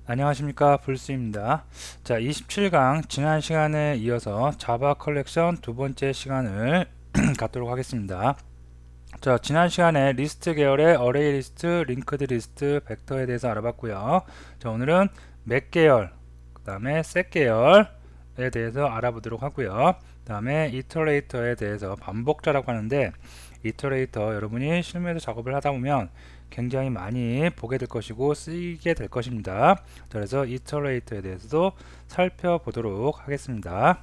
안녕하십니까, 불스입니다. 자, 27강 지난 시간에 이어서 자바 컬렉션 두 번째 시간을 갖도록 하겠습니다. 자, 지난 시간에 리스트 계열의 어레이 리스트, 링크드 리스트, 벡터에 대해서 알아봤고요. 자, 오늘은 맥 계열, 그 다음에 셋 계열에 대해서 알아보도록 하고요. 그 다음에 이터레이터에 대해서 반복자라고 하는데, 이터레이터 여러분이 실무에서 작업을 하다 보면 굉장히 많이 보게 될 것이고 쓰이게 될 것입니다. 그래서 이터레이터에 대해서도 살펴보도록 하겠습니다.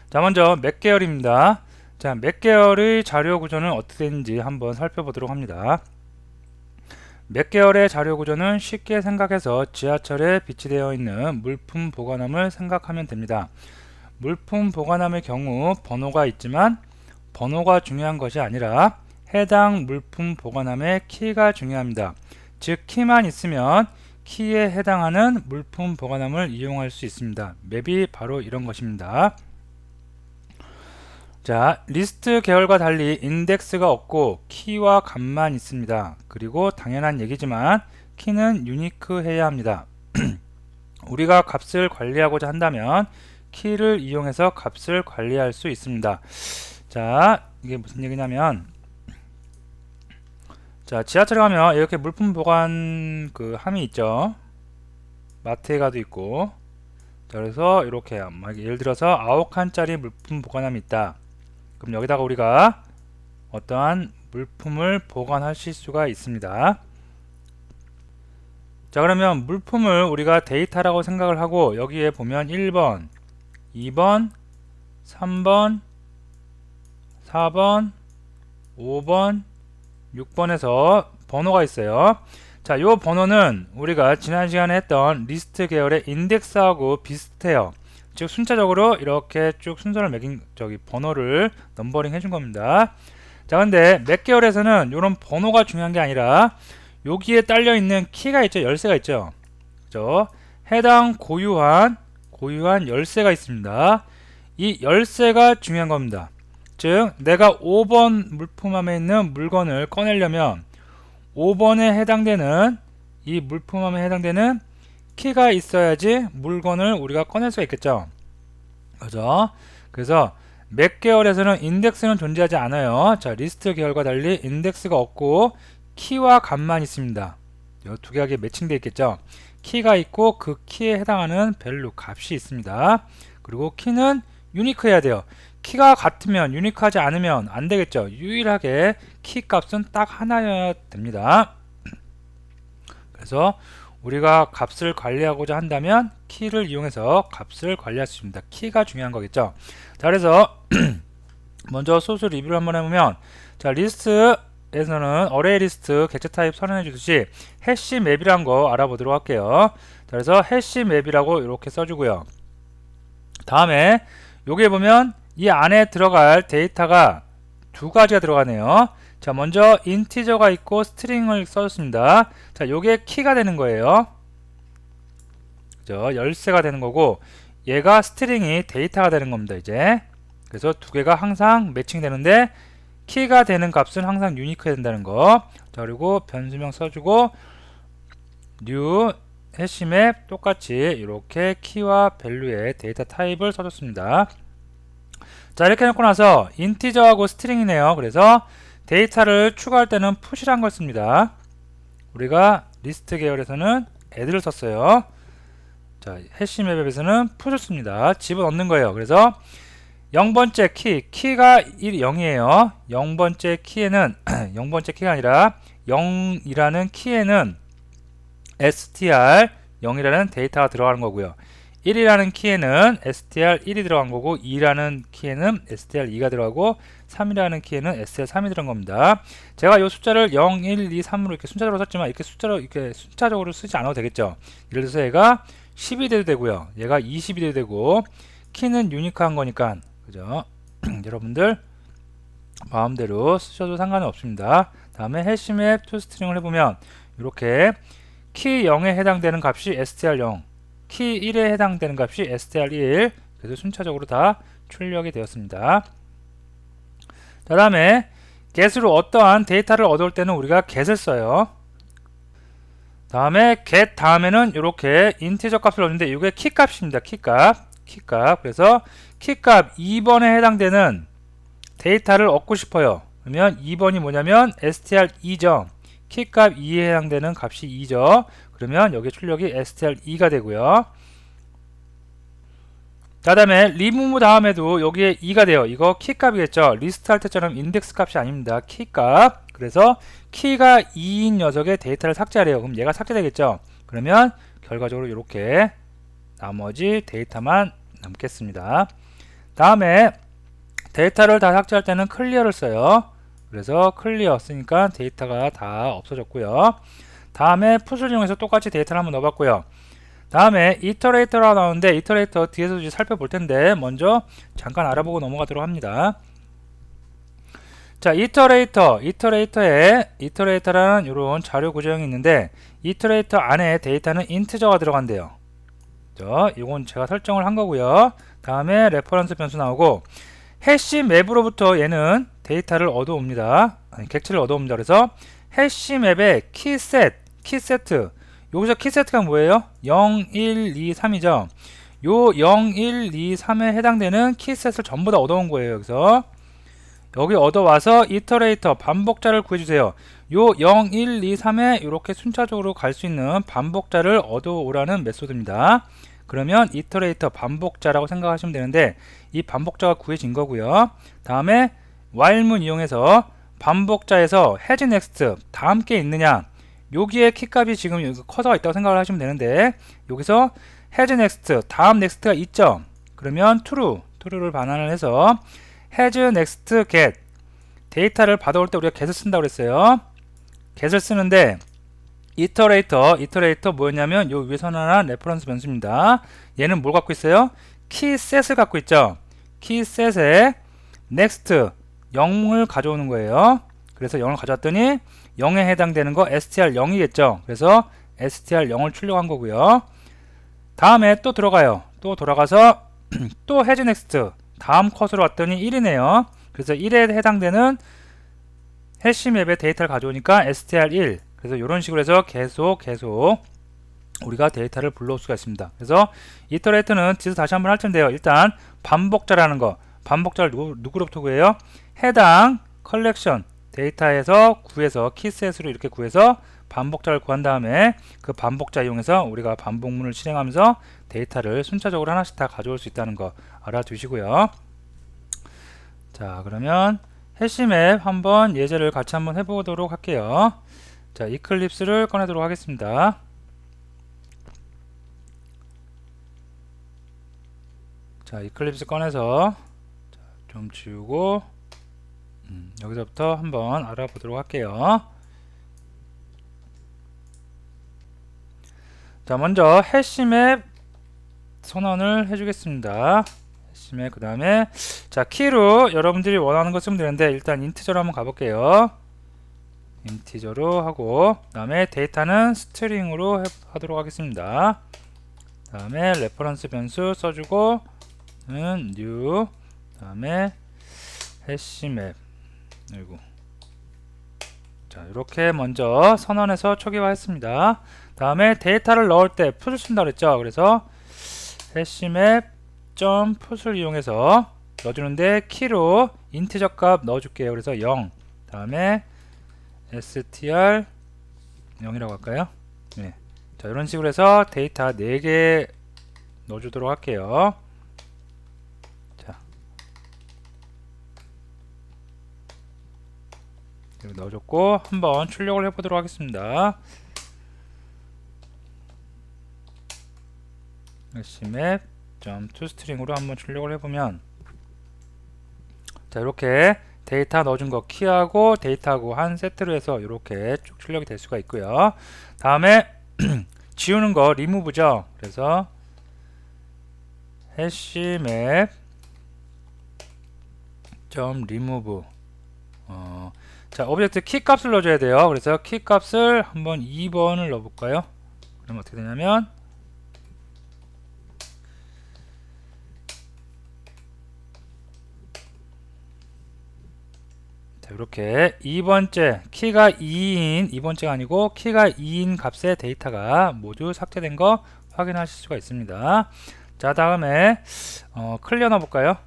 자, 먼저 맥 계열입니다. 자, 맥 계열의 자료 구조는 어떻게 되는지 한번 살펴보도록 합니다. 맥 계열의 자료 구조는 쉽게 생각해서 지하철에 비치되어 있는 물품 보관함을 생각하면 됩니다. 물품 보관함의 경우 번호가 있지만 번호가 중요한 것이 아니라 해당 물품 보관함의 키가 중요합니다. 즉 키만 있으면 키에 해당하는 물품 보관함을 이용할 수 있습니다. 맵이 바로 이런 것입니다. 자, 리스트 계열과 달리 인덱스가 없고 키와 값만 있습니다. 그리고 당연한 얘기지만 키는 유니크 해야 합니다. 우리가 값을 관리하고자 한다면 키를 이용해서 값을 관리할 수 있습니다. 자, 이게 무슨 얘기냐면, 자, 지하철에 가면 이렇게 물품 보관 그 함이 있죠. 마트에 가도 있고. 자, 그래서 이렇게 예를 들어서 9칸짜리 물품 보관함이 있다. 그럼 여기다가 우리가 어떠한 물품을 보관하실 수가 있습니다. 자, 그러면 물품을 우리가 데이터라고 생각을 하고 여기에 보면 1번, 2번, 3번, 4번, 5번, 6번에서 번호가 있어요. 자, 요 번호는 우리가 지난 시간에 했던 리스트 계열의 인덱스하고 비슷해요. 즉 순차적으로 이렇게 쭉 순서를 매긴 번호를 넘버링 해준 겁니다. 자, 근데 맥 계열에서는 이런 번호가 중요한 게 아니라 여기에 딸려 있는 키가 있죠. 열쇠가 있죠. 그죠? 해당 고유한 열쇠가 있습니다. 이 열쇠가 중요한 겁니다. 즉 내가 5번 물품함에 있는 물건을 꺼내려면 5번에 해당되는 이 물품함에 해당되는 키가 있어야지 물건을 우리가 꺼낼 수가 있겠죠. 그죠? 그래서 맥 계열에서는 인덱스는 존재하지 않아요. 자, 리스트 계열과 달리 인덱스가 없고 키와 값만 있습니다. 이 두 개가 매칭되어 있겠죠. 키가 있고 그 키에 해당하는 밸류 값이 있습니다. 그리고 키는 유니크해야 돼요. 키가 같으면 유니크하지 않으면 안 되겠죠. 유일하게 키 값은 딱 하나여야 됩니다. 그래서 우리가 값을 관리하고자 한다면 키를 이용해서 값을 관리할 수 있습니다. 키가 중요한 거겠죠. 자, 그래서 먼저 소스 리뷰를 한번 해보면, 자, 리스트에서는 어레이 리스트 객체 타입 선언해 주듯이 해시 맵이란 거 알아보도록 할게요. 자, 그래서 해시 맵이라고 이렇게 써주고요. 다음에 여기에 보면 이 안에 들어갈 데이터가 두 가지가 들어가네요. 자, 먼저 인티저가 있고 스트링을 써줬습니다. 자, 요게 키가 되는 거예요. 그죠? 열쇠가 되는 거고 얘가 스트링이 데이터가 되는 겁니다. 이제 그래서 두 개가 항상 매칭 되는데 키가 되는 값은 항상 유니크해야 된다는 거. 자, 그리고 변수명 써주고 new 해시맵 똑같이 이렇게 키와 밸류의 데이터 타입을 써줬습니다. 자, 이렇게 해놓고 나서 인티저하고 스트링이네요. 그래서 데이터를 추가할 때는 푸시란 걸 씁니다. 우리가 리스트 계열에서는 add를 썼어요. 자, 해시맵에서는 푸시를 씁니다. 집어넣는 거예요. 그래서 0번째 키가 0이에요. 0번째 키에는 0번째 키가 아니라 0이라는 키에는 str 0이라는 데이터가 들어가는 거고요. 1이라는 키에는 str1이 들어간 거고 2라는 키에는 str2가 들어가고 3이라는 키에는 str3이 들어간 겁니다. 제가 이 숫자를 0, 1, 2, 3으로 이렇게 순차적으로 썼지만 이렇게 순차적으로 쓰지 않아도 되겠죠. 예를 들어서 얘가 10이 돼도 되고요. 얘가 20이 돼도 되고 키는 유니크한 거니까 그죠? 여러분들 마음대로 쓰셔도 상관은 없습니다. 다음에 해시맵 toString을 해보면 이렇게 키 0에 해당되는 값이 str0 키 1에 해당되는 값이 str1 그래서 순차적으로 다 출력이 되었습니다. 그 다음에 get으로 어떠한 데이터를 얻을 때는 우리가 get을 써요. 다음에 get 다음에는 이렇게 인티저 값을 넣는데 이게 키 값입니다. 키 값. 그래서 키 값 2번에 해당되는 데이터를 얻고 싶어요. 그러면 2번이 뭐냐면 str2죠. 키 값 2에 해당되는 값이 2죠. 그러면 여기 출력이 str2가 되고요. 그 다음에 remove 다음에도 여기에 2가 돼요. 이거 키 값이겠죠. 리스트 할 때처럼 인덱스 값이 아닙니다. 키 값. 그래서 키가 2인 녀석의 데이터를 삭제하래요. 그럼 얘가 삭제되겠죠. 그러면 결과적으로 이렇게 나머지 데이터만 남겠습니다. 다음에 데이터를 다 삭제할 때는 클리어를 써요. 그래서 클리어 쓰니까 데이터가 다 없어졌고요. 다음에 풋을 이용해서 똑같이 데이터를 한번 넣어봤고요. 다음에 이터레이터가 나오는데 이터레이터 뒤에서 이제 살펴볼 텐데 먼저 잠깐 알아보고 넘어가도록 합니다. 자, 이터레이터라는 이런 자료 구조형이 있는데 이터레이터 안에 데이터는 인트저가 들어간대요. 이건 제가 설정을 한 거고요. 다음에 레퍼런스 변수 나오고 해시 맵으로부터 얘는 데이터를 얻어옵니다. 객체를 얻어옵니다. 그래서 해시 맵의 키세트 여기서 키세트가 뭐예요? 0, 1, 2, 3이죠. 요 0, 1, 2, 3에 해당되는 키셋을 전부 다 얻어온 거예요. 여기서 여기 얻어와서 이터레이터 반복자를 구해주세요. 요 0, 1, 2, 3에 이렇게 순차적으로 갈 수 있는 반복자를 얻어오라는 메소드입니다. 그러면 이터레이터 반복자라고 생각하시면 되는데 이 반복자가 구해진 거고요. 다음에 while문 이용해서 반복자에서 has next 다음 게 있느냐 여기에 키값이 지금 여기 커서가 있다고 생각을 하시면 되는데 여기서 has next 다음 next가 있죠. 그러면 true를 반환을 해서 has next get 데이터를 받아올 때 우리가 get을 쓴다고 그랬어요. get을 쓰는데 이터레이터 뭐였냐면 요 위에 선언한 레퍼런스 변수입니다. 얘는 뭘 갖고 있어요? 키셋을 갖고 있죠. 키셋에 next 0을 가져오는 거예요. 그래서 0을 가져왔더니 0에 해당되는 거 str0이겠죠. 그래서 str0을 출력한 거고요. 다음에 또 들어가요. 또 돌아가서 또 has next 다음 컷으로 왔더니 1이네요. 그래서 1에 해당되는 해시맵의 데이터를 가져오니까 str1 그래서 이런 식으로 해서 계속 우리가 데이터를 불러올 수가 있습니다. 그래서 이터레이터는 뒤에서 다시 한번 할 텐데요. 일단 반복자라는 거 반복자를 누구로부터 구해요? 해당 컬렉션 데이터에서 구해서 키셋으로 이렇게 구해서 반복자를 구한 다음에 그 반복자 이용해서 우리가 반복문을 실행하면서 데이터를 순차적으로 하나씩 다 가져올 수 있다는 거 알아두시고요. 자, 그러면 해시맵 한번 예제를 같이 한번 해보도록 할게요. 자, 이클립스를 꺼내도록 하겠습니다. 자, 이클립스 꺼내서 좀 지우고 여기서부터 한번 알아보도록 할게요. 자, 먼저 해시맵 선언을 해주겠습니다. 해시맵 그 다음에 자 키로 여러분들이 원하는 거 쓰면 되는데 일단 인티저로 한번 가볼게요. 인티저로 하고 그 다음에 데이터는 스트링으로 하도록 하겠습니다. 그 다음에 레퍼런스 변수 써주고 new 그 다음에 해시맵 그리고 자 이렇게 먼저 선언해서 초기화 했습니다. 다음에 데이터를 넣을 때 풋을 쓴다 그랬죠. 그래서 해시맵 점 풋을 이용해서 넣어주는데 키로 인티저 값 넣어줄게요. 그래서 0 다음에 str 0이라고 할까요? 네. 자 이런 식으로 해서 데이터 4개 넣어주도록 할게요. 자 이렇게 넣어줬고 한번 출력을 해보도록 하겠습니다. 해시맵 .toString으로 한번 출력을 해보면 자 이렇게 데이터 넣어준 거 키하고 데이터하고 한 세트로 해서 이렇게 쭉 출력이 될 수가 있고요. 다음에 지우는 거 리무브죠. 그래서 해시맵 .remove 자 오브젝트 키 값을 넣어줘야 돼요. 그래서 키 값을 한번 2번을 넣어볼까요? 그럼 어떻게 되냐면 자, 이렇게 2번째 키가 2인 2번째가 아니고 키가 2인 값의 데이터가 모두 삭제된 거 확인하실 수가 있습니다. 자, 다음에 클리어 넣어볼까요?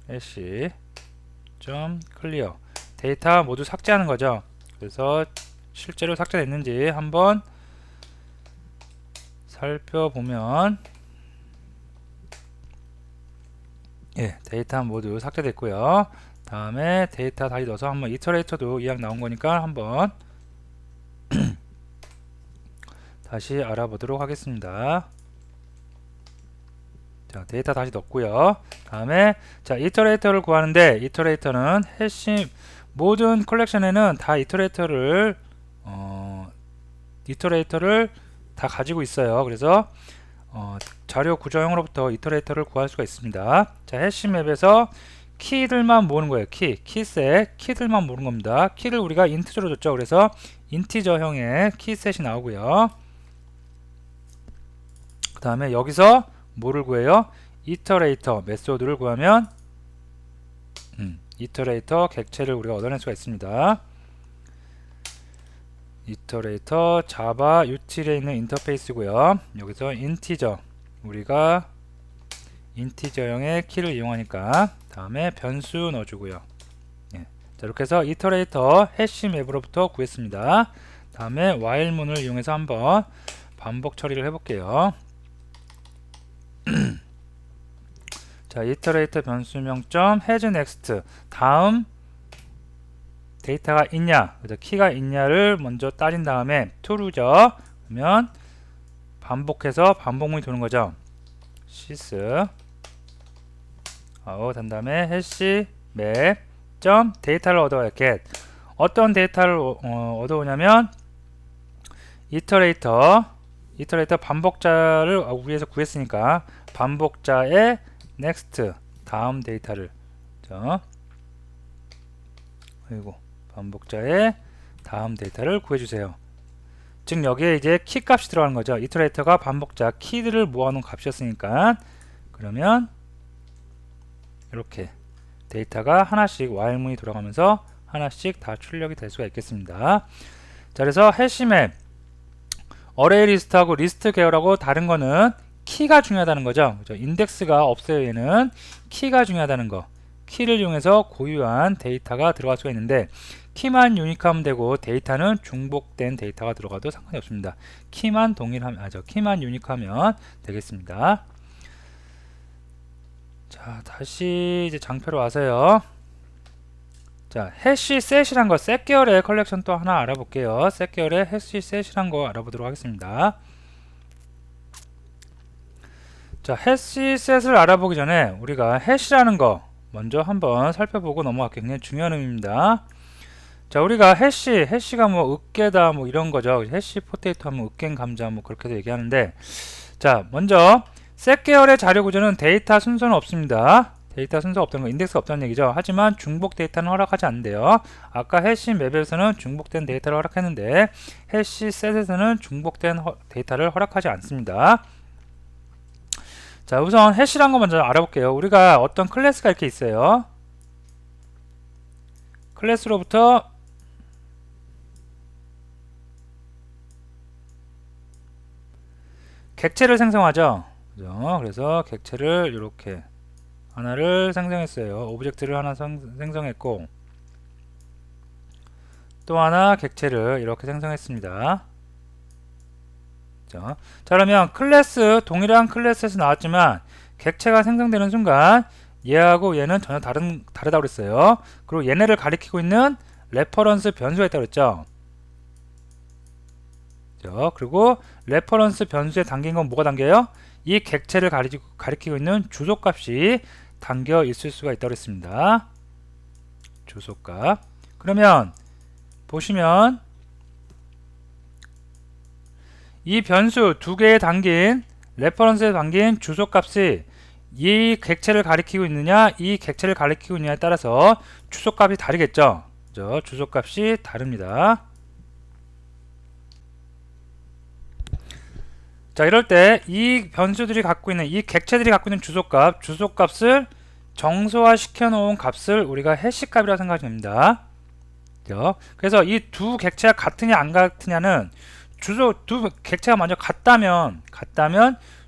해시 점 클리어 데이터 모두 삭제하는 거죠. 그래서 실제로 삭제됐는지 한번 살펴보면 예, 데이터 모두 삭제됐고요. 다음에 데이터 다시 넣어서 한번 이터레이터도 이왕 나온 거니까 한번 다시 알아보도록 하겠습니다. 자, 데이터 다시 넣고요. 다음에 자, 이터레이터를 구하는데 이터레이터는 해시 모든 컬렉션에는 다 이터레이터를 다 가지고 있어요. 그래서 자료 구조형으로부터 이터레이터를 구할 수가 있습니다. 자, 해시맵에서 키들만 모으는 거예요. 키셋, 키들만 모으는 겁니다. 키를 우리가 인티저로 줬죠. 그래서 인티저형의 키셋이 나오고요. 그 다음에 여기서 뭐를 구해요? 이터레이터 메소드를 구하면 이터레이터 객체를 우리가 얻어낼 수가 있습니다. 이터레이터 자바 유틸에 있는 인터페이스고요. 여기서 인티저 우리가 인티저형의 키를 이용하니까 다음에 변수 넣어주고요. 예. 자, 이렇게 해서 이터레이터 해시 맵으로부터 구했습니다. 다음에 while문을 이용해서 한번 반복 처리를 해볼게요. 자, 이터레이터 변수명점 has next 다음 데이터가 있냐, 그래서 키가 있냐를 먼저 따진 다음에 true죠. 그러면 반복해서 반복문이 도는 거죠. sys 단 다음에 해시 맵.점 데이터를 얻어야 get 어떤 데이터를 얻어오냐면 이터레이터 반복자를 위에서 구했으니까 반복자의 next 다음 데이터를 그리고 반복자의 다음 데이터를 구해주세요. 즉 여기에 이제 키 값이 들어가는 거죠. 이터레이터가 반복자 키들을 모아놓은 값이었으니까 그러면 이렇게 데이터가 하나씩 while문이 돌아가면서 하나씩 다 출력이 될 수가 있겠습니다. 자, 그래서 해시맵 어레이 리스트하고 리스트 계열하고 다른 거는 키가 중요하다는 거죠. 그죠? 인덱스가 없어요. 얘는 키가 중요하다는 거. 키를 이용해서 고유한 데이터가 들어갈 수가 있는데 키만 유니크하면 되고 데이터는 중복된 데이터가 들어가도 상관이 없습니다. 키만 동일하면 키만 유니크하면 되겠습니다. 자, 다시 이제 장표로 와서요. 자, 해시 셋이란 거, 셋 계열의 컬렉션 또 하나 알아볼게요. 셋 계열의 해시 셋이란 거 알아보도록 하겠습니다. 자, 해시 셋을 알아보기 전에 우리가 해시라는 거 먼저 한번 살펴보고 넘어갈게요. 굉장히 중요한 의미입니다. 자, 우리가 해시가 뭐 으깨다 뭐 이런 거죠. 해시 포테이토 하면 으깬 감자 뭐 그렇게도 얘기하는데, 자, 먼저 셋 계열의 자료 구조는 데이터 순서는 없습니다. 데이터 순서 없다는 거, 인덱스가 없다는 얘기죠. 하지만 중복 데이터는 허락하지 않는데요. 아까 해시 맵에서는 중복된 데이터를 허락했는데 해시 셋에서는 중복된 데이터를 허락하지 않습니다. 자, 우선 해시란 거 먼저 알아볼게요. 우리가 어떤 클래스가 이렇게 있어요. 클래스로부터 객체를 생성하죠. 그죠? 그래서 객체를 이렇게 하나를 생성했어요. 오브젝트를 하나 생성했고 또 하나 객체를 이렇게 생성했습니다. 자, 그러면 클래스 동일한 클래스에서 나왔지만 객체가 생성되는 순간 얘하고 얘는 전혀 다르다고 그랬어요. 그리고 얘네를 가리키고 있는 레퍼런스 변수가 있다고 그랬죠. 그리고 레퍼런스 변수에 담긴 건 뭐가 담겨요? 이 객체를 가리키고 있는 주소값이 담겨 있을 수가 있다고 그랬습니다. 주소값. 그러면 보시면 이 변수 두 개에 담긴 레퍼런스에 담긴 주소값이 이 객체를 가리키고 있느냐 이 객체를 가리키고 있느냐에 따라서 주소값이 다르겠죠. 그죠? 주소값이 다릅니다. 자, 이럴 때 이 변수들이 갖고 있는 이 객체들이 갖고 있는 주소값을 정수화 시켜 놓은 값을 우리가 해시 값이라고 생각하면 됩니다. 그래서 이 두 객체가 같으냐 안 같으냐는 두 객체가 먼저 같다면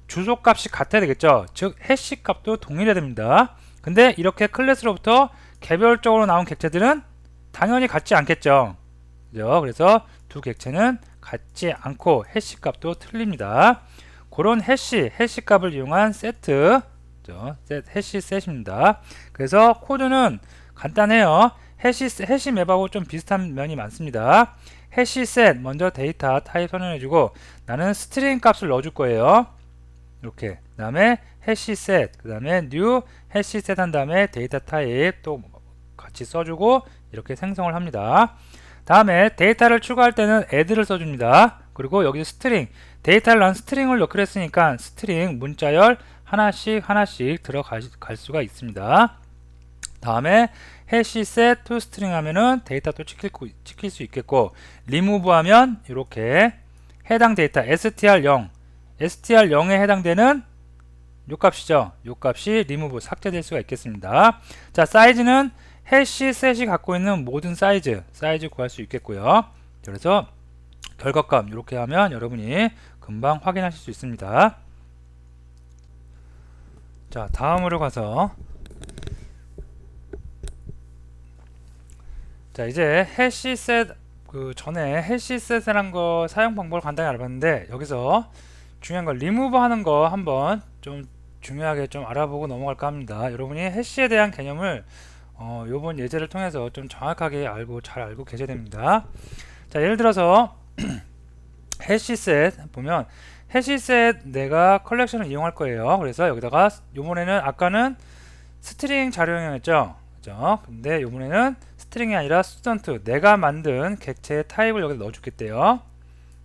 주소 값이 같아야 되겠죠. 즉 해시 값도 동일해야 됩니다. 근데 이렇게 클래스로부터 개별적으로 나온 객체들은 당연히 같지 않겠죠. 그래서 두 객체는 같지 않고 해시 값도 틀립니다. 그런 해시 값을 이용한 세트, 해시 셋입니다. 그래서 코드는 간단해요. 해시 맵하고 좀 비슷한 면이 많습니다. 해시 셋 먼저 데이터 타입 선언해주고 나는 스트링 값을 넣어줄 거예요. 이렇게. 그 다음에 해시 셋, 그 다음에 new 해시 셋 한 다음에 데이터 타입 또 같이 써주고 이렇게 생성을 합니다. 다음에 데이터를 추가할 때는 add를 써줍니다. 그리고 여기서 스트링, 데이터를 난 스트링을 넣기로 했으니까 스트링 문자열 하나씩 들어갈 수가 있습니다. 다음에 해시 set to string 하면은 데이터 또 찍힐 수 있겠고, remove 하면 이렇게 해당 데이터 str0 str0에 해당되는 요 값이죠. 요 값이 remove 삭제될 수가 있겠습니다. 자, 사이즈는 해시 셋이 갖고 있는 모든 사이즈 구할 수 있겠고요. 그래서 결과값 이렇게 하면 여러분이 금방 확인하실 수 있습니다. 자, 다음으로 가서 자, 이제 해시셋 그 전에 해시셋이란 거 사용 방법을 간단히 알아봤는데, 여기서 중요한 거 리무브 하는 거 한번 좀 중요하게 좀 알아보고 넘어갈까 합니다. 여러분이 해시에 대한 개념을 요번 예제를 통해서 좀 정확하게 잘 알고 계셔야 됩니다. 자, 예를 들어서 해시셋 보면 해시셋 내가 컬렉션을 이용할 거예요. 그래서 여기다가 요번에는 아까는 스트링 자료형이었죠. 그죠? 근데 요번에는 스트링이 아니라 스튜던트, 내가 만든 객체의 타입을 여기다 넣어주겠대요.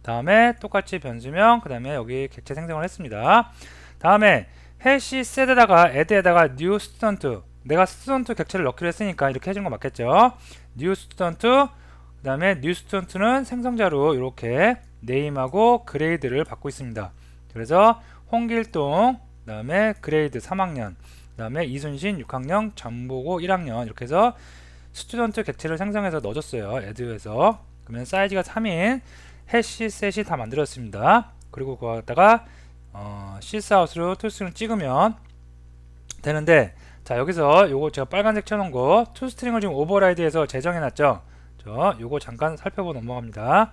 다음에 똑같이 변수명, 그 다음에 여기 객체 생성을 했습니다. 다음에 해시셋에다가 add에다가 new student, 내가 스튜던트 객체를 넣기로 했으니까 이렇게 해준 거 맞겠죠. new student, 그 다음에 new student는 생성자로 이렇게 네임하고 그레이드를 받고 있습니다. 그래서 홍길동, 그 다음에 그레이드 3학년, 그 다음에 이순신 6학년, 전보고 1학년 이렇게 해서 스튜던트 객체를 생성해서 넣어줬어요. add에서. 그러면 사이즈가 3인 해시셋이 다 만들었습니다. 그리고 거기다가 sysout로 toString 찍으면 되는데, 자, 여기서 요거 제가 빨간색 쳐놓은 거 toString을 지금 오버라이드해서 재정해놨죠. 요거 잠깐 살펴보고 넘어갑니다.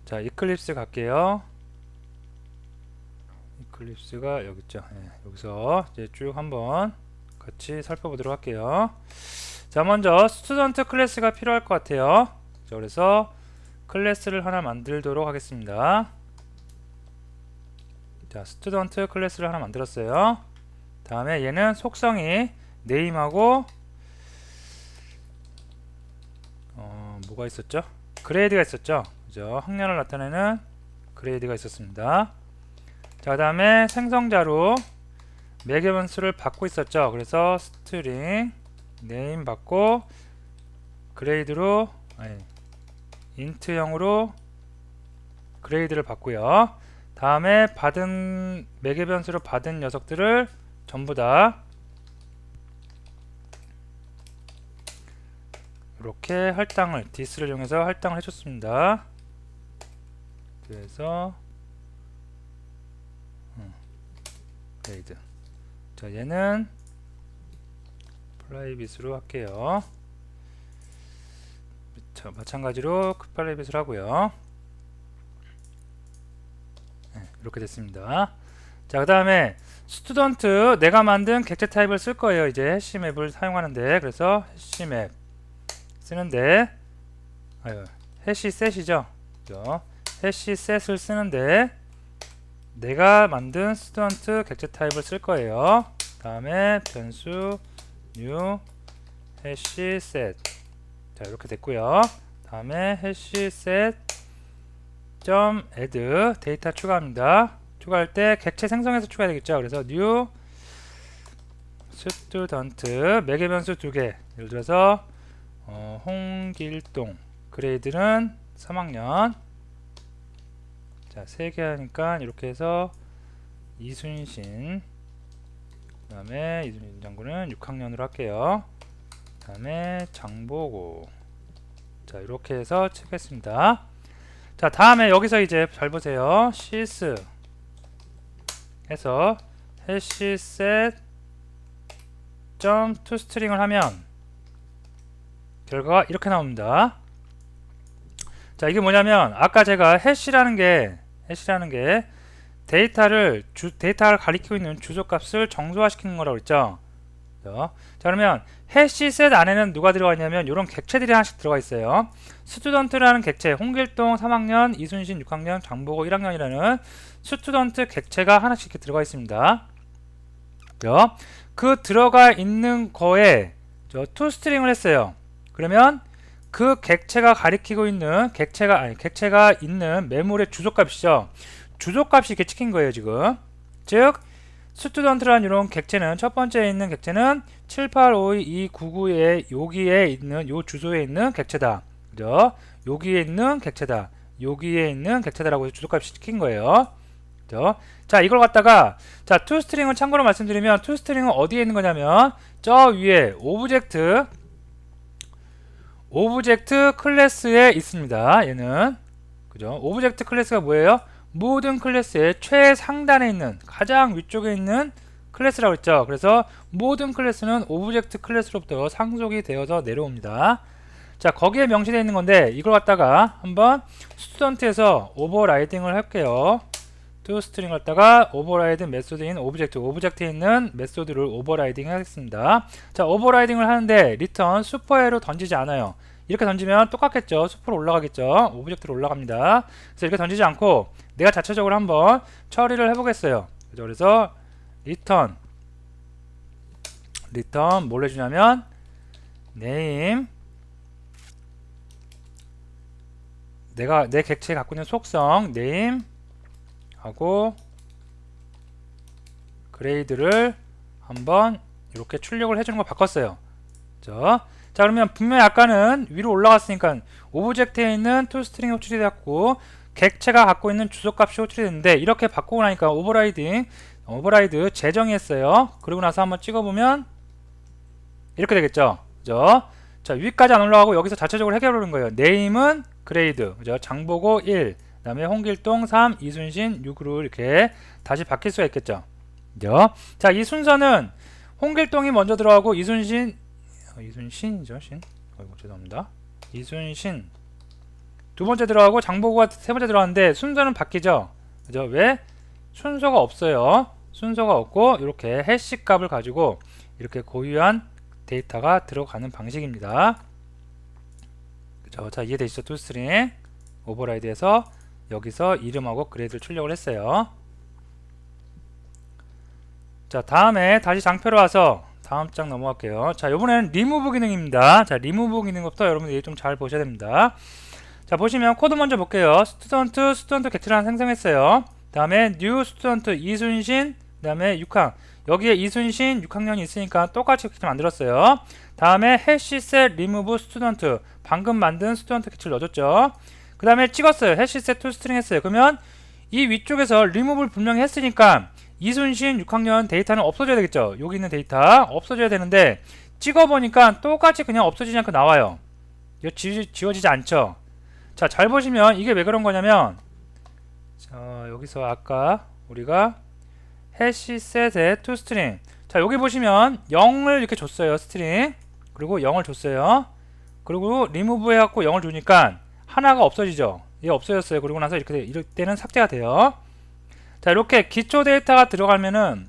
자, 이클립스 갈게요. 이클립스가 여기 있죠. 네, 여기서 이제 쭉 한번 같이 살펴보도록 할게요. 자, 먼저 스튜던트 클래스가 필요할 것 같아요. 자, 그래서 클래스를 하나 만들도록 하겠습니다. 자, 스튜던트 클래스를 하나 만들었어요. 다음에 얘는 속성이 네임하고 뭐가 있었죠? 그레이드가 있었죠. 그죠? 학년을 나타내는 그레이드가 있었습니다. 자, 그 다음에 생성자로 매개 변수를 받고 있었죠. 그래서 스트링 네임 받고 그레이드로 인트형으로 그레이드를 받고요. 다음에 받은 매개 변수로 받은 녀석들을 전부 다 이렇게 할당을 this를 이용해서 할당을 해줬습니다. 그래서 그레이드. 자, 얘는 프라이빗으로 할게요. 자, 마찬가지로 프라이빗으로 하고요. 네, 이렇게 됐습니다. 자, 그 다음에 스튜던트 내가 만든 객체 타입을 쓸 거예요. 이제 해시맵을 사용하는데, 그래서 해시맵 쓰는데 해시셋이죠. 해시셋을 쓰는데 내가 만든 스튜던트 객체 타입을 쓸 거예요. 다음에 변수 new 해시셋. 자, 이렇게 됐고요. 다음에 해시셋 add 데이터 추가합니다. 추가할 때 객체 생성해서 추가해야 되겠죠. 그래서 new student 매개 변수 2개, 예를 들어서 홍길동 그레이드는 3학년. 자, 3개 하니까 이렇게 해서 이순신 그 다음에 이순신 장군은 6학년으로 할게요. 그 다음에 장보고. 자, 이렇게 해서 치겠습니다. 자, 다음에 여기서 이제 잘 보세요. 실스 해서 해시셋 점 toString을 하면 결과가 이렇게 나옵니다. 자, 이게 뭐냐면 아까 제가 해시라는 게 데이터를 가리키고 있는 주소값을 정소화시키는 거라고 했죠. 자, 그러면 해시셋 안에는 누가 들어가 있냐면 이런 객체들이 하나씩 들어가 있어요. 스튜던트라는 객체, 홍길동 3학년, 이순신 6학년, 장보고 1학년이라는 스튜던트 객체가 하나씩 이렇게 들어가 있습니다. 그 들어가 있는 거에 toString을 했어요. 그러면 그 객체가 가리키고 있는 객체가 있는 메모리의 주소값이죠. 주소값이 이렇게 찍힌 거예요, 지금. 즉 스튜던트라는 이런 객체는 첫 번째에 있는 객체는 7852299에 여기에 있는 요 주소에 있는 객체다. 그죠? 여기에 있는 객체다. 여기에 있는 객체다라고 해서 주소값이 찍힌 거예요. 그죠? 자, 이걸 갖다가 자, toString은 참고로 말씀드리면 toString은 어디에 있는 거냐면 저 위에 오브젝트 클래스에 있습니다. 얘는 그죠? 오브젝트 클래스가 뭐예요? 모든 클래스의 최상단에 있는 가장 위쪽에 있는 클래스라고 했죠. 그래서 모든 클래스는 오브젝트 클래스로부터 상속이 되어서 내려옵니다. 자, 거기에 명시되어 있는 건데 이걸 갖다가 한번 스튜던트에서 오버라이딩을 할게요. toString 갖다가 오버라이드 메소드인 오브젝트에 있는 메소드를 오버라이딩 하겠습니다. 자, 오버라이딩을 하는데 리턴 슈퍼에로 던지지 않아요. 이렇게 던지면 똑같겠죠. 슈퍼로 올라가겠죠. 오브젝트로 올라갑니다. 그래서 이렇게 던지지 않고 내가 자체적으로 한번 처리를 해보겠어요. 그래서 리턴 뭘 해주냐면 name 내 객체에 갖고 있는 속성 name 하고 그레이드를 한번 이렇게 출력을 해주는 걸 바꿨어요. 자, 그러면 분명히 아까는 위로 올라갔으니까 오브젝트에 있는 toString이 호출이 되었고 객체가 갖고 있는 주소값이 호출이 됐는데 이렇게 바꾸고 나니까 오버라이드 재정의 했어요. 그리고 나서 한번 찍어보면 이렇게 되겠죠. 그죠? 자, 위까지 안 올라가고 여기서 자체적으로 해결하는 거예요. 네임은 그레이드, 그죠? 장보고 1, 그 다음에 홍길동 3, 이순신 6으로 이렇게 다시 바뀔 수가 있겠죠. 그죠? 자, 이 순서는 홍길동이 먼저 들어가고 이순신이죠. 죄송합니다. 이순신 두 번째 들어가고 장보고가 세 번째 들어가는데 순서는 바뀌죠. 그죠? 왜? 순서가 없어요. 순서가 없고 이렇게 해시 값을 가지고 이렇게 고유한 데이터가 들어가는 방식입니다. 그죠? 자, 이해되시죠? toString 오버라이드에서 여기서 이름하고 그레이드를 출력을 했어요. 자, 다음에 다시 장표로 와서 다음 장 넘어갈게요. 자, 이번에는 리무브 기능입니다. 자, 리무브 기능부터 여러분들이 좀 잘 보셔야 됩니다. 자, 보시면 코드 먼저 볼게요. 스튜던트 객체를 하나 생성했어요. 다음에 new 스튜던트 이순신, 그 다음에 6학 여기에 이순신 6학년이 있으니까 똑같이 객체 만들었어요. 다음에 해시셋 리무브 스튜던트 방금 만든 스튜던트 객체를 넣어줬죠. 그 다음에 찍었어요. 해시셋 toString 했어요. 그러면 이 위쪽에서 리무브를 분명히 했으니까 이순신 6학년 데이터는 없어져야 되겠죠. 여기 있는 데이터 없어져야 되는데 찍어보니까 똑같이 그냥 없어지지 않고 나와요. 이거 지워지지 않죠. 자, 잘 보시면 이게 왜 그런 거냐면 자, 여기서 아까 우리가 해시셋의 toString 자, 여기 보시면 0을 이렇게 줬어요. 스트링 그리고 0을 줬어요. 그리고 리무브 해갖고 0을 주니까 하나가 없어지죠. 얘 없어졌어요. 그리고 나서 이럴 때는 삭제가 돼요. 자, 이렇게 기초 데이터가 들어가면은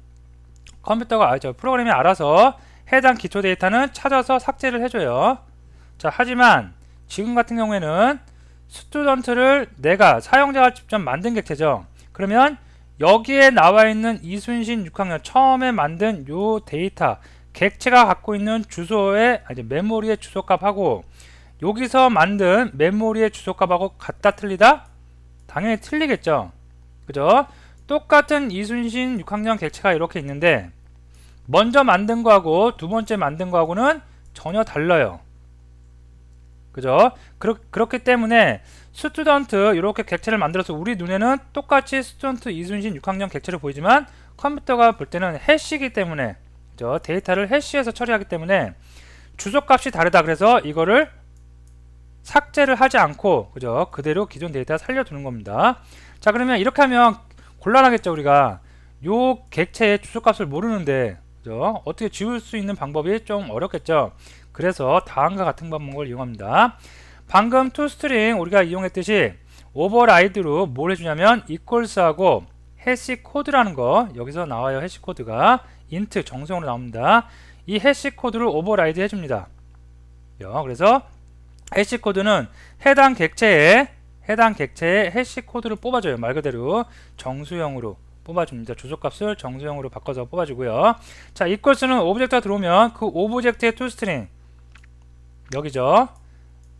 프로그램이 알아서 해당 기초 데이터는 찾아서 삭제를 해줘요. 자, 하지만 지금 같은 경우에는 스튜던트를 내가 사용자가 직접 만든 객체죠. 그러면 여기에 나와 있는 이순신 6학년 처음에 만든 요 데이터 객체가 갖고 있는 주소의 메모리의 주소값하고 여기서 만든 메모리의 주소값하고 같다 틀리다? 당연히 틀리겠죠. 그죠? 똑같은 이순신 6학년 객체가 이렇게 있는데 먼저 만든 거하고 두 번째 만든 거하고는 전혀 달라요. 그죠? 그렇기 때문에 스튜던트 이렇게 객체를 만들어서 우리 눈에는 똑같이 스튜던트 이순신 6학년 객체를 보이지만 컴퓨터가 볼 때는 해시이기 때문에 저 데이터를 해시해서 처리하기 때문에 주소값이 다르다. 그래서 이거를 삭제를 하지 않고 그죠? 그대로 기존 데이터 살려두는 겁니다. 자, 그러면 이렇게 하면 곤란하겠죠. 우리가 요 객체의 주소값을 모르는데 그죠? 어떻게 지울 수 있는 방법이 좀 어렵겠죠. 그래서 다음과 같은 방법을 이용합니다. 방금 toString 우리가 이용했듯이 오버라이드로 뭘 해주냐면 equals하고 해시 코드라는 거 여기서 나와요. 해시 코드가 int 정수형으로 나옵니다. 이 해시 코드를 오버라이드 해줍니다. 그래서 해시 코드는 해당 객체의 해시 코드를 뽑아줘요. 말 그대로 정수형으로 뽑아줍니다. 주소값을 정수형으로 바꿔서 뽑아주고요. 자, equals는 오브젝트가 들어오면 그 오브젝트의 toString 여기죠.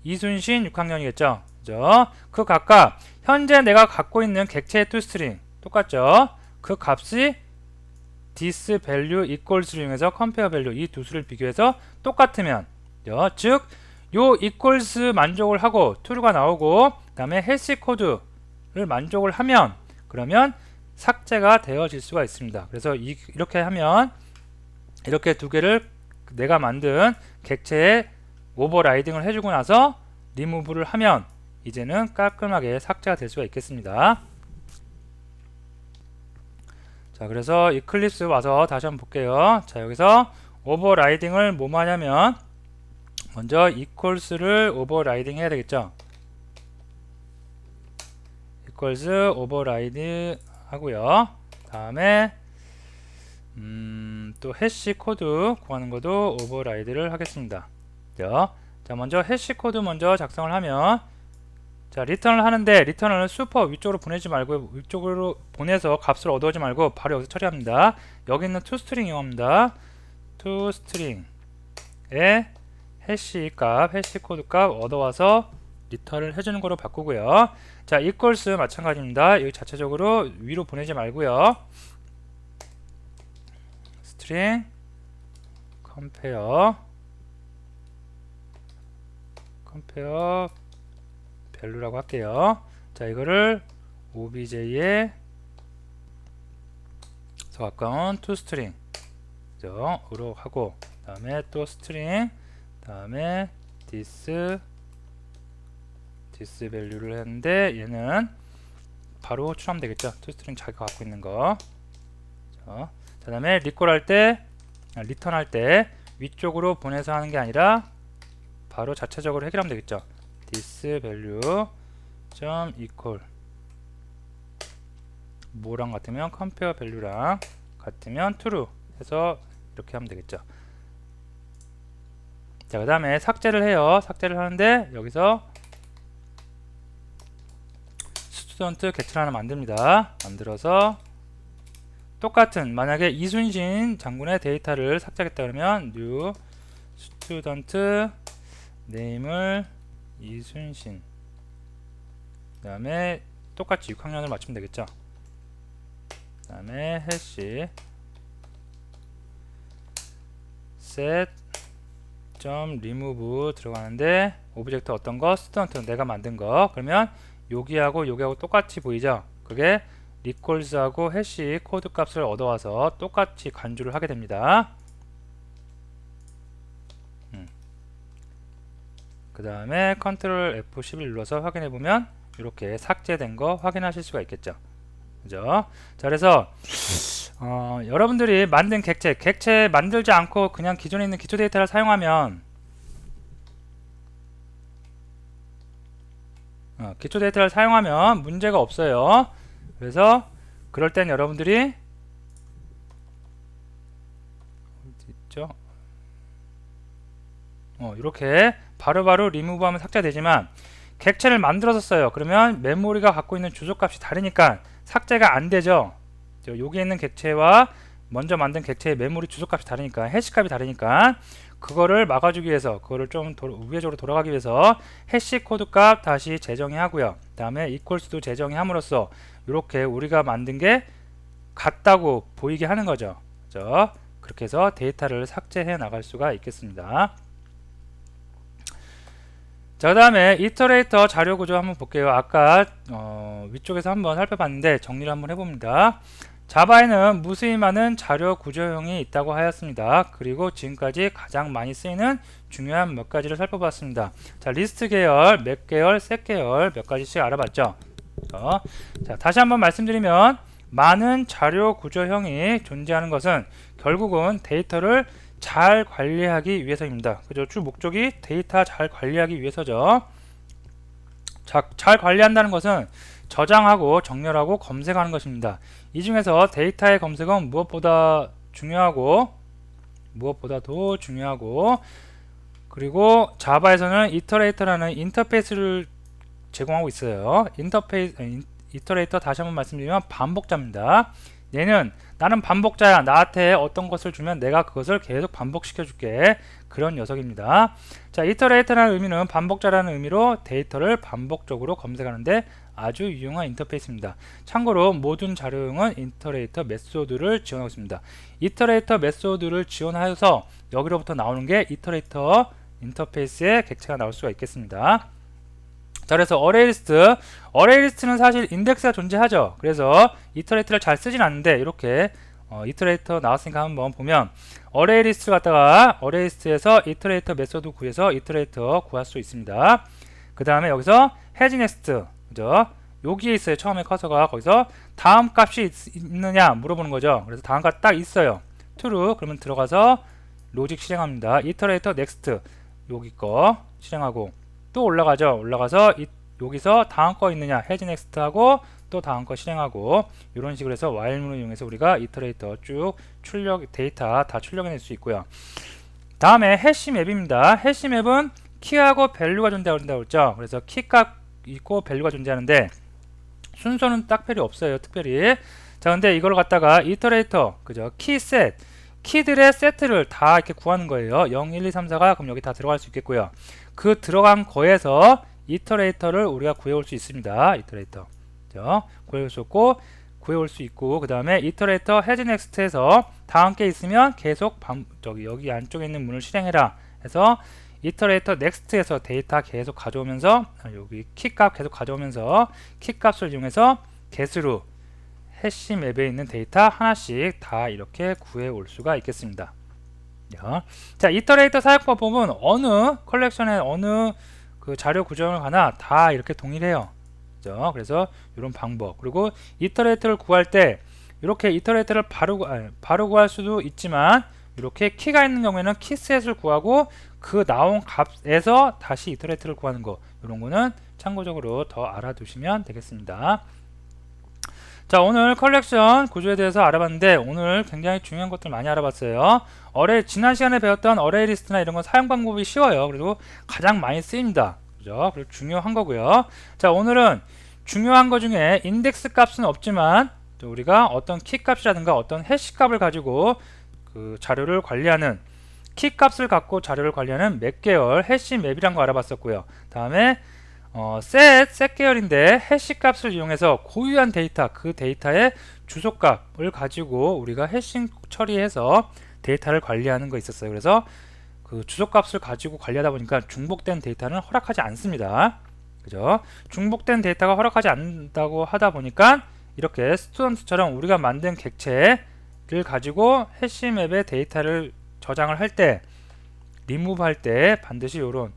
이순신 6학년이겠죠. 그죠? 그 각각 현재 내가 갖고 있는 객체의 toString 똑같죠. 그 값이 this value equals를 이용해서 compare value 이 두 수를 비교해서 똑같으면 즉 요 equals 만족을 하고 true가 나오고 그 다음에 해시 코드를 만족을 하면 그러면 삭제가 되어질 수가 있습니다. 그래서 이렇게 하면 이렇게 두 개를 내가 만든 객체에 오버라이딩을 해주고 나서 리무브를 하면 이제는 깔끔하게 삭제가 될 수가 있겠습니다. 자, 그래서 이클립스 와서 다시 한번 볼게요. 자, 여기서 오버라이딩을 뭐 하냐면 먼저 equals를 오버라이딩 해야 되겠죠. equals 오버라이드 하고요. 다음에 또 해시 코드 구하는 것도 오버라이드를 하겠습니다. 자, 먼저 해시 코드 먼저 작성을 하면 자, 리턴을 하는데 리턴을 슈퍼 위쪽으로 보내지 말고 위쪽으로 보내서 값을 얻어오지 말고 바로 여기서 처리합니다. 여기 있는 toString 이용합니다. toString에 해시 값, 해시 코드 값 얻어와서 리턴을 해주는 거로 바꾸고요. 자, equals 마찬가지입니다. 여기 자체적으로 위로 보내지 말고요. string compare value라고 할게요. 자, 이거를 obj에 가까운 toString 으로 하고 그 다음에 또 string 다음에 this value를 했는데 얘는 바로 호출하면 되겠죠. toString 자기가 갖고 있는 거. 자, 그 다음에 리콜 할 때 리턴 할 때 위쪽으로 보내서 하는 게 아니라 바로 자체적으로 해결하면 되겠죠. this value equal 뭐랑 같으면 compare value랑 같으면 true 해서 이렇게 하면 되겠죠. 자, 그 다음에 삭제를 해요. 삭제를 하는데 여기서 스튜던트 객체를 하나 만듭니다. 만들어서 똑같은 만약에 이순신 장군의 데이터를 삭제하겠다 그러면 new student name을 이순신 그 다음에 똑같이 6학년을 맞추면 되겠죠. 그 다음에 해시 set remove 들어가는데 오브젝트 어떤 거? 스튜던트 내가 만든 거. 그러면 여기하고 여기하고 똑같이 보이죠? 그게 recalls하고 해시 코드 값을 얻어와서 똑같이 간주를 하게 됩니다. 그 다음에 Ctrl F11 눌러서 확인해 보면 이렇게 삭제된 거 확인하실 수가 있겠죠. 그죠? 자, 그래서 여러분들이 만든 객체 만들지 않고 그냥 기존에 있는 기초 데이터를 사용하면 기초 데이터를 사용하면 문제가 없어요. 그래서 그럴 땐 여러분들이 어디 있죠? 이렇게 바로바로 리무브하면 삭제되지만 객체를 만들어서 써요. 그러면 메모리가 갖고 있는 주소값이 다르니까 삭제가 안 되죠. 여기 있는 객체와 먼저 만든 객체의 메모리 주소값이 다르니까 해시값이 다르니까 그거를 막아주기 위해서 그거를 좀 우회적으로 돌아가기 위해서 해시 코드 값 다시 재정의 하고요. 그 다음에 equals도 재정의 함으로써 이렇게 우리가 만든 게 같다고 보이게 하는 거죠. 그렇죠? 그렇게 해서 데이터를 삭제해 나갈 수가 있겠습니다. 자, 그 다음에 이터레이터 자료 구조 한번 볼게요. 아까 위쪽에서 한번 살펴봤는데 정리를 한번 해봅니다. 자바에는 무수히 많은 자료 구조형이 있다고 하였습니다. 그리고 지금까지 가장 많이 쓰이는 중요한 몇 가지를 살펴봤습니다. 자, 리스트 계열, 맵 계열, 셋 계열 몇 가지씩 알아봤죠. 자, 다시 한번 말씀드리면 많은 자료 구조형이 존재하는 것은 결국은 데이터를 잘 관리하기 위해서입니다. 그죠? 주 목적이 데이터 잘 관리하기 위해서죠. 자, 잘 관리한다는 것은 저장하고 정렬하고 검색하는 것입니다. 이 중에서 데이터의 검색은 무엇보다도 중요하고 그리고 자바에서는 이터레이터라는 인터페이스를 제공하고 있어요. 이터레이터 다시 한번 말씀드리면 반복자입니다. 얘는 나는 반복자야. 나한테 어떤 것을 주면 내가 그것을 계속 반복시켜 줄게. 그런 녀석입니다. 자, 이터레이터라는 의미는 반복자라는 의미로 데이터를 반복적으로 검색하는데 아주 유용한 인터페이스입니다. 참고로 모든 자료형은 이터레이터 메소드를 지원하고 있습니다. 이터레이터 메소드를 지원하여서 여기로부터 나오는 게 이터레이터 인터페이스의 객체가 나올 수가 있겠습니다. 자, 그래서 어레이리스트는 사실 인덱스가 존재하죠. 그래서 이터레이터를 잘 쓰진 않는데 이렇게 이터레이터 나왔으니까 한번 보면 어레이리스트 갖다가 어레이리스트에서 이터레이터 메소드 구해서 이터레이터 구할 수 있습니다. 그 다음에 여기서 해지넥스트, 그죠? 여기에 있어요. 처음에 커서가 거기서 다음 값이 있느냐 물어보는 거죠. 그래서 다음 값 딱 있어요. true 그러면 들어가서 로직 실행합니다. 이터레이터 넥스트 여기 거 실행하고 또 올라가서 여기서 다음 거 있느냐 해지 넥스트 하고 또 다음 거 실행하고 이런 식으로 해서 while문을 이용해서 우리가 이터레이터 쭉 데이터 다 출력해낼 수 있고요. 다음에 해시맵입니다. 해시맵은 키하고 밸류가 존재한다고 했죠. 그래서 키값 있고 밸류가 존재하는데 순서는 딱별히 없어요. 특별히. 자, 근데 이걸 갖다가 이터레이터 그죠? 키셋 키들의 세트를 다 이렇게 구하는 거예요. 0, 1, 2, 3, 4가 그럼 여기 다 들어갈 수 있겠고요. 그 들어간 거에서 이터레이터를 우리가 구해올 수 있습니다. 이터레이터 그죠? 구해올 수 있고 그 다음에 이터레이터 해지 넥스트에서 다음 게 있으면 계속 여기 안쪽에 있는 문을 실행해라 해서 이터레이터 넥스트에서 데이터 계속 가져오면서 여기 키값 계속 가져오면서 키값을 이용해서 get으로 해시맵에 있는 데이터 하나씩 다 이렇게 구해올 수가 있겠습니다. 자, 이터레이터 사용법은 어느 컬렉션의 어느 그 자료 구조형을 가나 다 이렇게 동일해요. 그죠? 그래서 이런 방법. 그리고 이터레이터를 구할 때 이렇게 이터레이터를 바로 구할 수도 있지만 이렇게 키가 있는 경우에는 키셋을 구하고 그 나온 값에서 다시 이터레이터를 구하는 거 이런 거는 참고적으로 더 알아두시면 되겠습니다. 자, 오늘 컬렉션 구조에 대해서 알아봤는데 오늘 굉장히 중요한 것들 많이 알아봤어요. 지난 시간에 배웠던 어레이 리스트나 이런 건 사용 방법이 쉬워요. 그리고 가장 많이 쓰입니다. 그죠? 그리고 중요한 거고요. 자, 오늘은 중요한 것 중에 인덱스 값은 없지만 우리가 어떤 키 값이라든가 어떤 해시 값을 가지고 그 자료를 관리하는 키 값을 갖고 자료를 관리하는 맵 계열 해시 맵이란 거 알아봤었고요. 다음에 셋 계열인데 해시 값을 이용해서 고유한 데이터 그 데이터의 주소값을 가지고 우리가 해싱 처리해서 데이터를 관리하는 거 있었어요. 그래서 그 주소값을 가지고 관리하다 보니까 중복된 데이터는 허락하지 않습니다. 그죠? 중복된 데이터가 허락하지 않는다고 하다 보니까 이렇게 스튜던트처럼 우리가 만든 객체를 가지고 해시맵의 데이터를 저장을 할 때 리무브 할 때 반드시 이런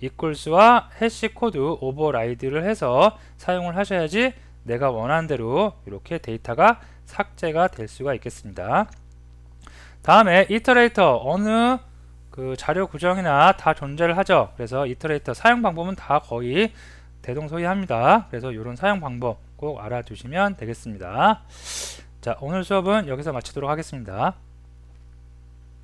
equals와 해시 코드 오버라이드를 해서 사용을 하셔야지 내가 원하는 대로 이렇게 데이터가 삭제가 될 수가 있겠습니다. 다음에 이터레이터 어느 그 자료 구조형이나 다 존재를 하죠. 그래서 이터레이터 사용 방법은 다 거의 대동소이합니다. 그래서 이런 사용 방법 꼭 알아두시면 되겠습니다. 자, 오늘 수업은 여기서 마치도록 하겠습니다.